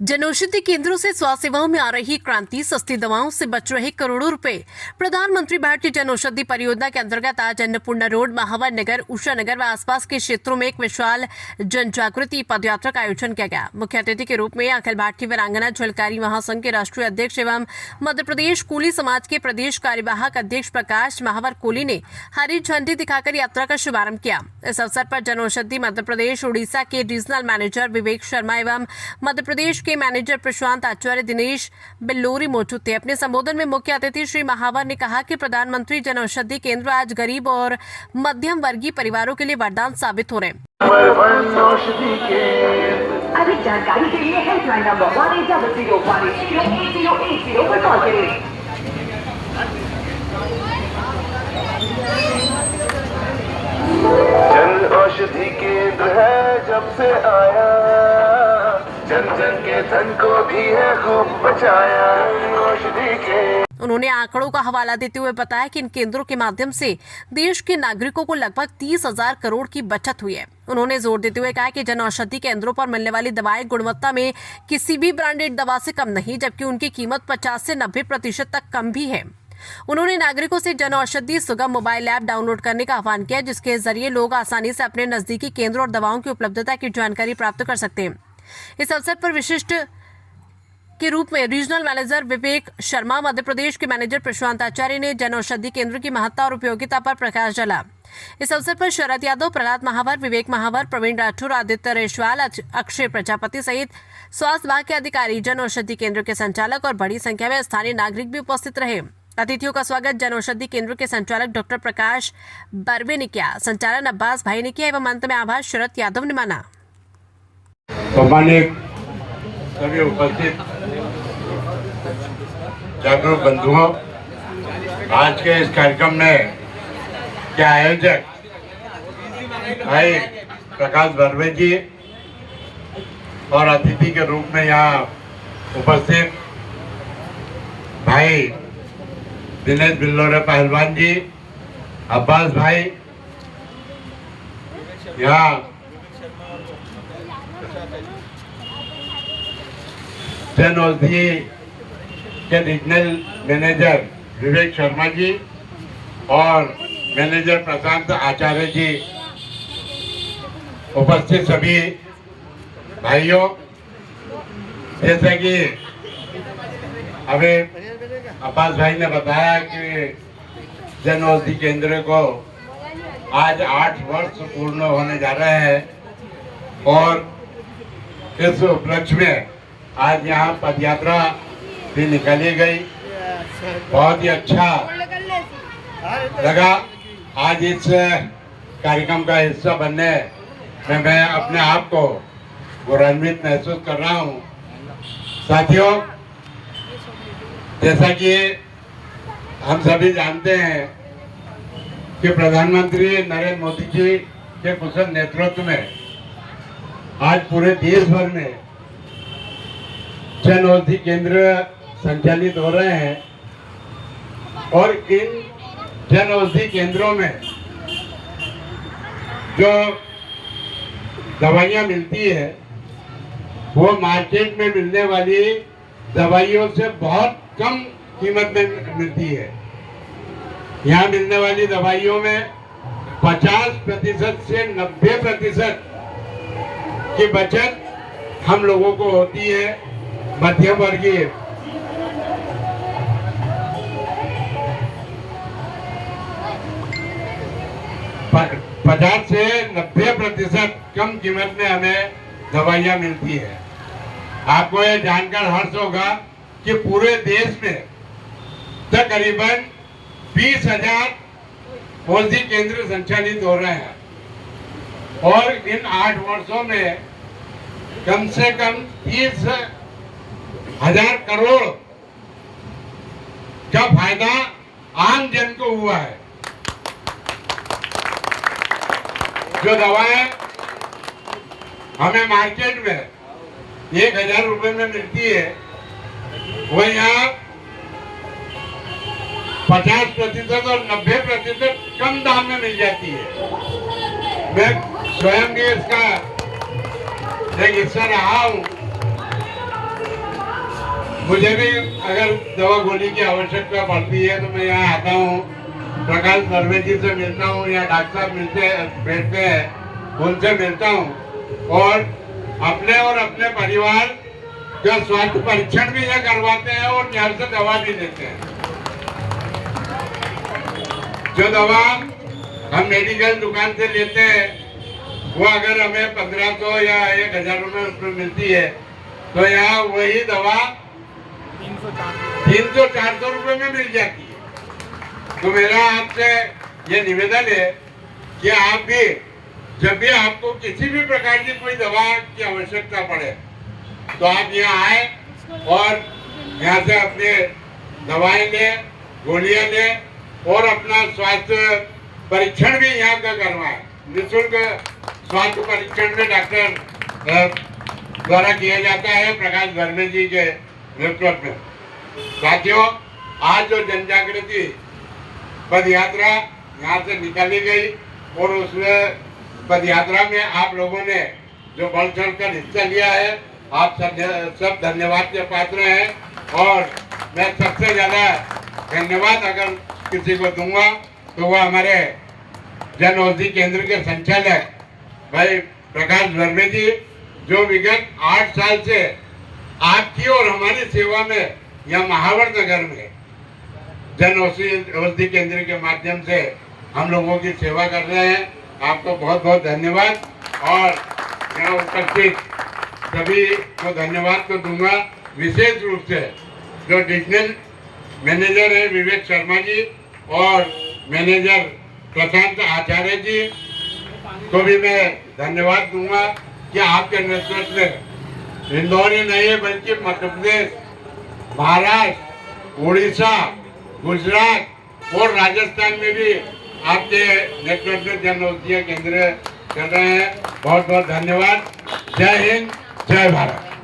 जनौषधि केंद्रों से स्वास्थ्य सेवाओं में आ रही क्रांति, सस्ती दवाओं से बच रहे करोड़ों रुपए। प्रधानमंत्री भारतीय जनौषधि परियोजना के अंतर्गत आज अन्नपूर्णा रोड, महावर नगर, उषा नगर व आसपास के क्षेत्रों में एक विशाल जन जागृति पदयात्रा का आयोजन किया गया। मुख्य अतिथि के रूप में अखिल भारतीय वीरांगना झलकारी महासंघ के राष्ट्रीय अध्यक्ष एवं मध्य प्रदेश कोली समाज के प्रदेश कार्यवाहक अध्यक्ष प्रकाश महावर कोली ने हरी झंडी दिखाकर यात्रा का शुभारंभ किया। इस अवसर पर जनौषधि मध्य प्रदेश उड़ीसा के रीजनल मैनेजर विवेक शर्मा एवं मध्य प्रदेश के मैनेजर प्रशांत आचार्य, दिनेश बिल्लोरी मौजूद थे। अपने संबोधन में मुख्य अतिथि श्री महावर ने कहा कि प्रधानमंत्री जनौषधि केंद्र आज गरीब और मध्यम वर्गीय परिवारों के लिए वरदान साबित हो रहे हैं। अधिक जानकारी के लिए हेल्पलाइन नंबर 1800 पर कॉल करें। जन औषधि केंद्र है जब से आया, जन जन के धन को भी है खूब बचाया। औषधि के उन्होंने आंकड़ों का हवाला देते हुए बताया कि इन केंद्रों के माध्यम से देश के नागरिकों को लगभग 30,000 करोड़ की बचत हुई है। उन्होंने जोर देते हुए कहा कि जन औषधि केंद्रों पर मिलने वाली दवाएं गुणवत्ता में किसी भी ब्रांडेड दवा से कम नहीं, जबकि उनकी कीमत 50 से 90% तक कम भी है। उन्होंने नागरिकों से जन औषधि सुगम मोबाइल ऐप डाउनलोड करने का आह्वान किया, जिसके जरिए लोग आसानी से अपने नजदीकी केंद्र और दवाओं की उपलब्धता की जानकारी प्राप्त कर सकते हैं। इस अवसर पर विशिष्ट के रूप में रीजनल मैनेजर विवेक शर्मा, मध्य प्रदेश के मैनेजर प्रशांत आचार्य ने जन औषधि केंद्र की महत्ता और उपयोगिता पर प्रकाश डाला। इस अवसर पर शरद यादव, प्रहलाद महावर, विवेक महावर, प्रवीण राठौर, आदित्य रेशवाल, अक्षय प्रजापति सहित स्वास्थ्य विभाग के अधिकारी, जन औषधि केंद्र के संचालक और बड़ी संख्या में स्थानीय नागरिक भी उपस्थित रहे। अतिथियों का स्वागत जन औषधि केंद्र के संचालक डॉक्टर प्रकाश बर्वे ने किया, संचालन अब्बास भाई ने किया एवं अंत में आभार शरद यादव ने माना। सभी उपस्थित जागरूक बंधुओं, आज के इस कार्यक्रम में के आयोजक भाई प्रकाश बर्वे जी और अतिथि के रूप में यहाँ उपस्थित भाई दिनेश बिल्लोरे पहलवान जी, अब्बास भाई, यहाँ जन औषधि के रीजनल मैनेजर विवेक शर्मा जी और मैनेजर प्रशांत आचार्य जी, उपस्थित सभी भाइयों, जैसे कि अभी अब्बास भाई ने बताया कि जन औषधि केंद्र को आज 8 वर्ष पूर्ण होने जा रहे हैं और इस उपलक्ष्य में आज यहाँ पदयात्रा भी निकाली गई। बहुत ही अच्छा लगा आज इस कार्यक्रम का हिस्सा बनने में। मैं अपने आप को गौरवान्वित महसूस कर रहा हूँ। साथियों, जैसा कि हम सभी जानते हैं कि प्रधानमंत्री नरेंद्र मोदी जी के कुशल नेतृत्व में आज पूरे देश भर में जन औषधि केंद्र संचालित हो रहे हैं और इन जन औषधि केंद्रों में जो दवाइयाँ मिलती है वो मार्केट में मिलने वाली दवाइयों से बहुत कम कीमत में मिलती है। यहाँ मिलने वाली दवाइयों में 50% से 90% की बचत हम लोगों को होती है। मध्यम वर्गीय 50 से 90% कम कीमत में हमें दवाइयाँ मिलती है। आपको ये जानकर हर्ष होगा कि पूरे देश में तकरीबन 20,000 औषधि केंद्र संचालित हो रहे हैं और इन 8 वर्षों में कम से कम 30,000 करोड़ का फायदा आम जन को हुआ है। जो दवाएं हमें मार्केट में 1,000 रुपए में मिलती है वो यहाँ 50% और 90% कम दाम में मिल जाती है। मैं स्वयं भी इसका एक हिस्सा रहा हूँ मुझे भी अगर दवा गोली की आवश्यकता पड़ती है तो मैं यहाँ आता हूँ, प्रकाश नरवे जी से मिलता हूँ या डॉक्टर साहब बैठते हैं, उनसे मिलता हूँ और अपने परिवार का स्वास्थ्य परीक्षण भी यहाँ करवाते हैं और यहाँ से दवा भी देते हैं। जो दवा हम मेडिकल दुकान से लेते हैं वो अगर हमें 1500 या 1000 रुपये उसमें मिलती है तो यहाँ वही दवा 300-400 रुपये में मिल जाती है। तो मेरा आपसे ये निवेदन है कि आप भी जब भी आपको किसी भी प्रकार की कोई दवा की आवश्यकता पड़े तो आप यहाँ आए और यहाँ से अपने दवाएं लें, गोलियां लें और अपना स्वास्थ्य परीक्षण भी यहाँ का करवाएं। निःशुल्क स्वास्थ्य परीक्षण में डॉक्टर द्वारा किया जाता है प्रकाश धर्मे जी के नेतृत्व में। साथियों, आज जो जन जागृति पद यात्रा यहाँ से निकाली गई और उसमें पद यात्रा में आप लोगों ने जो बढ़ चढ़ कर हिस्सा लिया है, आप सब धन्यवाद के पात्र हैं। और मैं सबसे ज़्यादा धन्यवाद अगर किसी को दूंगा तो वह हमारे जन औषधि केंद्र के संचालक भाई प्रकाश धर्मे जी, जो विगत 8 साल से आपकी और हमारी सेवा में यह महावर नगर में जन औषधि केंद्र के माध्यम से हम लोगों की सेवा कर रहे हैं। आपको बहुत बहुत धन्यवाद और यहाँ उपस्थित सभी को धन्यवाद तो दूंगा। विशेष रूप से जो डिविजनल मैनेजर है विवेक शर्मा जी और मैनेजर प्रशांत आचार्य जी को भी मैं धन्यवाद दूंगा कि आपके नेतृत्व में इंदौर ही नहीं है बल्कि मध्य प्रदेश, महाराष्ट्र, उड़ीसा, गुजरात और राजस्थान में भी आपके नेतृत्व में जन औषधि केंद्र कर रहे हैं। बहुत बहुत धन्यवाद। जय हिंद, जय भारत।